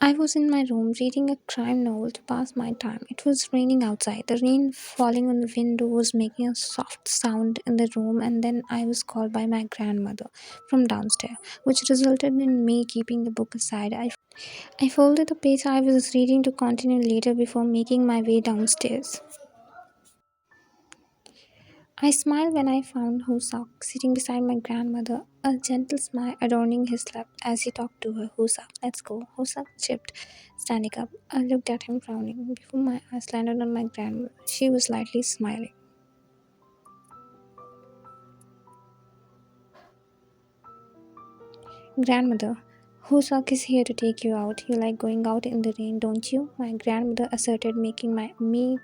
I was in my room reading a crime novel to pass my time. It was raining outside. The rain falling on the window was making a soft sound in the room, and then I was called by my grandmother from downstairs, which resulted in me keeping the book aside. I folded the page I was reading to continue later before making my way downstairs. I smiled when I found Husok sitting beside my grandmother, a gentle smile adorning his lips as he talked to her. Husok, let's go. Husok chipped, standing up. I looked at him frowning. Before my eyes landed on my grandmother, she was lightly smiling. Grandmother, Husok is here to take you out. You like going out in the rain, don't you? My grandmother asserted, making me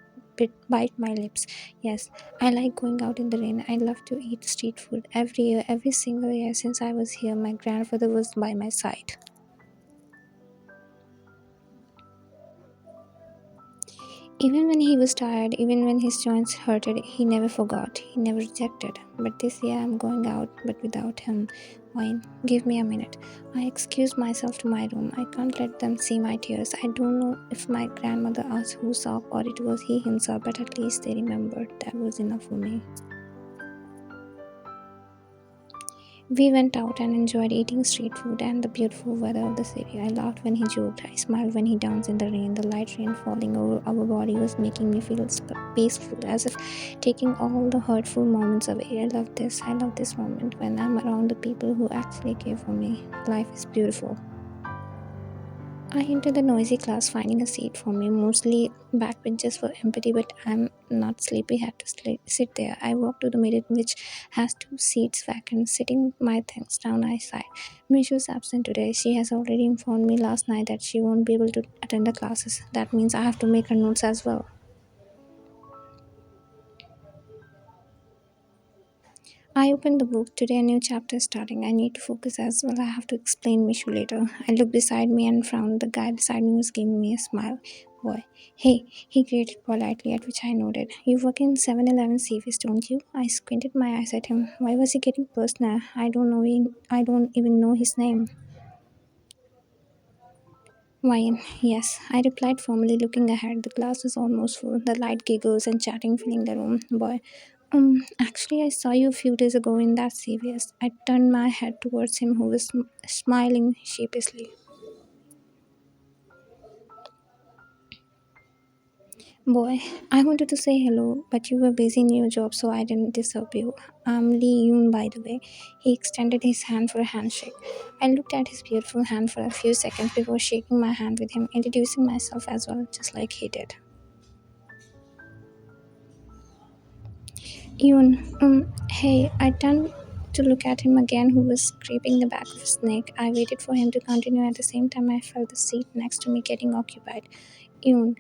bite my lips. Yes, I like going out in the rain. I love to eat street food. Every year, every single year since I was here, my grandfather was by my side. Even when he was tired, even when his joints hurted, he never forgot. He never rejected. But this year I'm going out, but without him. Wine, give me a minute. I excused myself to my room. I can't let them see my tears. I don't know if my grandmother asked who saw or it was he himself, but at least they remembered. That was enough for me. We went out and enjoyed eating street food and the beautiful weather of the city. I laughed when he joked. I smiled when he danced in the rain. The light rain falling over our body was making me feel peaceful, as if taking all the hurtful moments away. I love this. I love this moment when I'm around the people who actually care for me. Life is beautiful. I entered the noisy class, finding a seat for me. Mostly backbenches were empty, but I'm not sleepy. Had to sit there. I walked to the middle, which has two seats vacant. Sitting my things down, I sighed. Mishu's absent today. She has already informed me last night that she won't be able to attend the classes. That means I have to make her notes as well. I opened the book. Today a new chapter is starting. I need to focus as well. I have to explain Mishu later. I looked beside me and frowned. The guy beside me was giving me a smile. Boy, hey, he greeted politely, at which I nodded. You work in 7-Eleven service, don't you? I squinted my eyes at him. Why was he getting personal? I don't even know his name. Wine, yes, I replied formally, looking ahead. The class was almost full, the light giggles and chatting filling the room. Boy, actually, I saw you a few days ago in that CVS. I turned my head towards him, who was smiling sheepishly. Boy, I wanted to say hello, but you were busy in your job, so I didn't disturb you. I'm Lee Yoon, by the way. He extended his hand for a handshake. I looked at his beautiful hand for a few seconds before shaking my hand with him, introducing myself as well, just like he did. Hey, I turned to look at him again, who was scraping the back of his neck. I waited for him to continue. At the same time, I felt the seat next to me getting occupied. Yoon,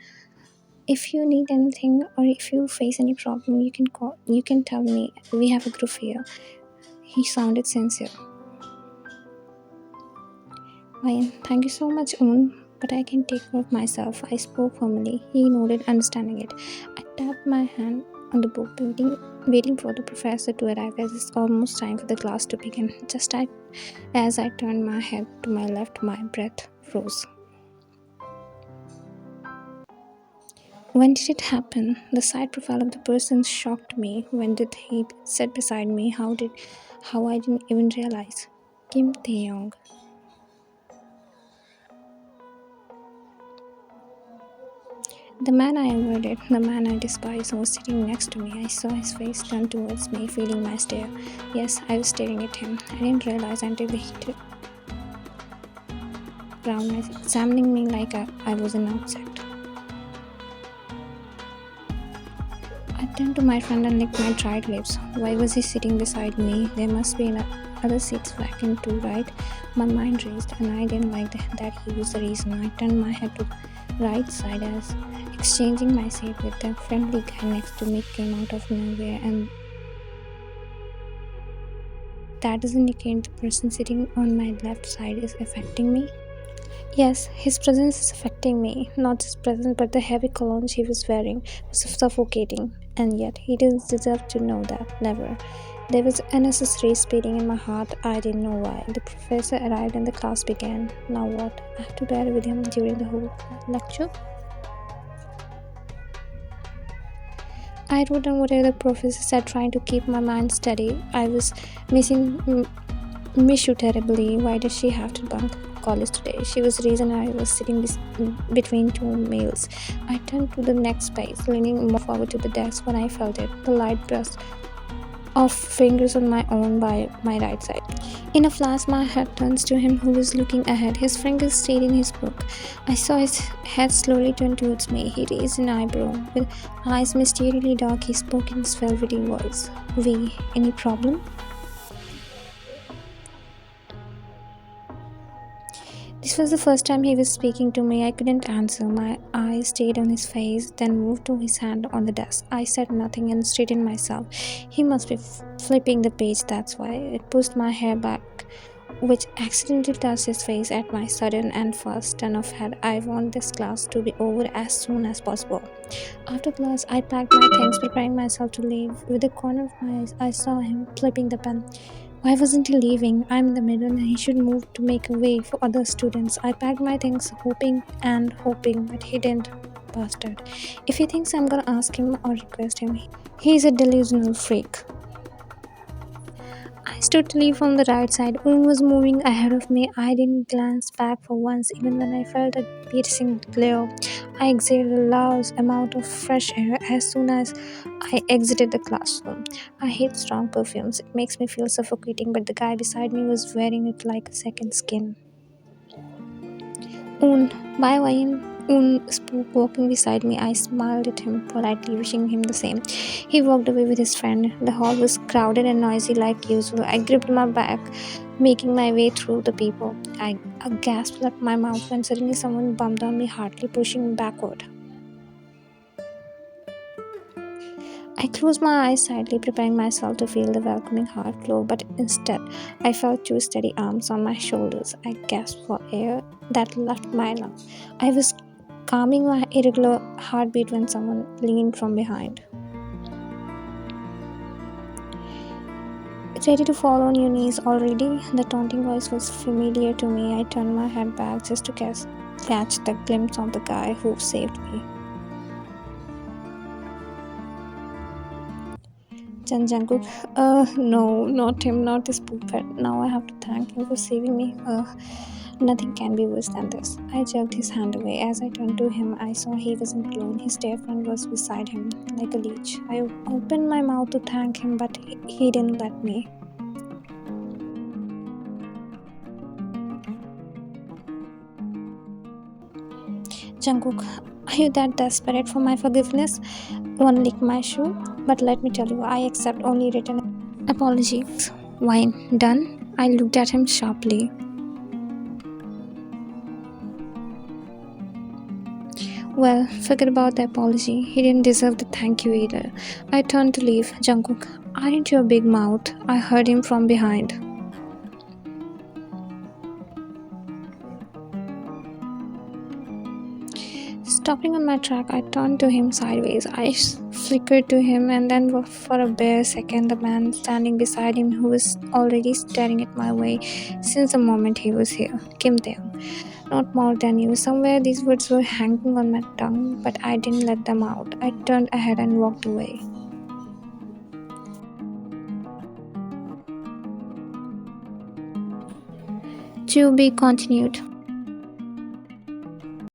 if you need anything or if you face any problem, you can call. You can tell me. We have a group here. He sounded sincere. Fine, thank you so much, but I can take care of myself. I spoke formally. He nodded, understanding it. I tapped my hand on the book, waiting for the professor to arrive as it's almost time for the class to begin. As I turned my head to my left, my breath froze. When did it happen? The side profile of the person shocked me. When did he sit beside me? How I didn't even realize. Kim Taehyung. The man I avoided, the man I despised, was sitting next to me. I saw his face turn towards me, feeling my stare. Yes, I was staring at him. I didn't realize until he turned around, examining me like I was an object. I turned to my friend and licked my dried lips. Why was he sitting beside me? There must be other seats vacant too, right? My mind raced, and I didn't like that he was the reason. I turned my head to the right side as exchanging my seat with the friendly guy next to me came out of nowhere, and that does indicate the person sitting on my left side is affecting me. Yes, his presence is affecting me. Not his presence, but the heavy cologne he was wearing was suffocating. And yet, he didn't deserve to know that. Never. There was unnecessary speeding in my heart. I didn't know why. The professor arrived and the class began. Now what? I have to bear with him during the whole lecture. I wrote down whatever the professor said, trying to keep my mind steady. I was missing Mishu terribly. Why did she have to bunk college today? She was the reason I was sitting between two males. I turned to the next space, leaning more forward to the desk when I felt it. The light burst off fingers on my own by my right side. In a flash, my head turns to him who was looking ahead. His fingers stayed in his book. I saw his head slowly turn towards me. He raised an eyebrow. With eyes mysteriously dark, he spoke in his velvety voice. "We, any problem?" This was the first time he was speaking to me. I couldn't answer. My eyes stayed on his face, then moved to his hand on the desk. I said nothing and straightened myself. He must be flipping the page, that's why. It pushed my hair back, which accidentally touched his face at my sudden and fast turn of head. I want this class to be over as soon as possible. After class, I packed my things, preparing myself to leave. With the corner of my eyes, I saw him flipping the pen. Why wasn't he leaving? I'm in the middle and he should move to make a way for other students. I packed my things, hoping and hoping, but he didn't. Bastard. If he thinks I'm gonna ask him or request him, he's a delusional freak. I stood to leave from the right side. Oon was moving ahead of me. I didn't glance back for once, even when I felt a piercing glare. I exhaled a large amount of fresh air as soon as I exited the classroom. I hate strong perfumes. It makes me feel suffocating, but the guy beside me was wearing it like a second skin. Un, bye Wayne. Un spoke walking beside me. I smiled at him, politely wishing him the same. He walked away with his friend. The hall was crowded and noisy like usual. I gripped my bag, making my way through the people. A gasp left my mouth when suddenly someone bumped on me hardly, pushing me backward. I closed my eyes slightly, preparing myself to feel the welcoming heart glow, but instead, I felt two steady arms on my shoulders. I gasped for air that left my lungs. I was calming my irregular heartbeat when someone leaned from behind. Ready to fall on your knees already? The taunting voice was familiar to me. I turned my head back just to catch the glimpse of the guy who saved me. Jan Jungkook. No, not him, not this puppet. Now I have to thank him for saving me. Nothing can be worse than this. I jerked his hand away. As I turned to him, I saw he wasn't alone. His dear friend was beside him, like a leech. I opened my mouth to thank him, but he didn't let me. Jungkook, are you that desperate for my forgiveness? One lick my shoe, but let me tell you, I accept only written apologies. Wine done? I looked at him sharply. Well, forget about the apology. He didn't deserve the thank you either. I turned to leave. Jungkook, aren't you a big mouth? I heard him from behind. Stopping on my track, I turned to him sideways. Eyes flickered to him, and then for a bare second, the man standing beside him, who was already staring at my way since the moment he was here, Kim Taehyung. Not more than you. Somewhere these words were hanging on my tongue, but I didn't let them out. I turned ahead and walked away. To be continued.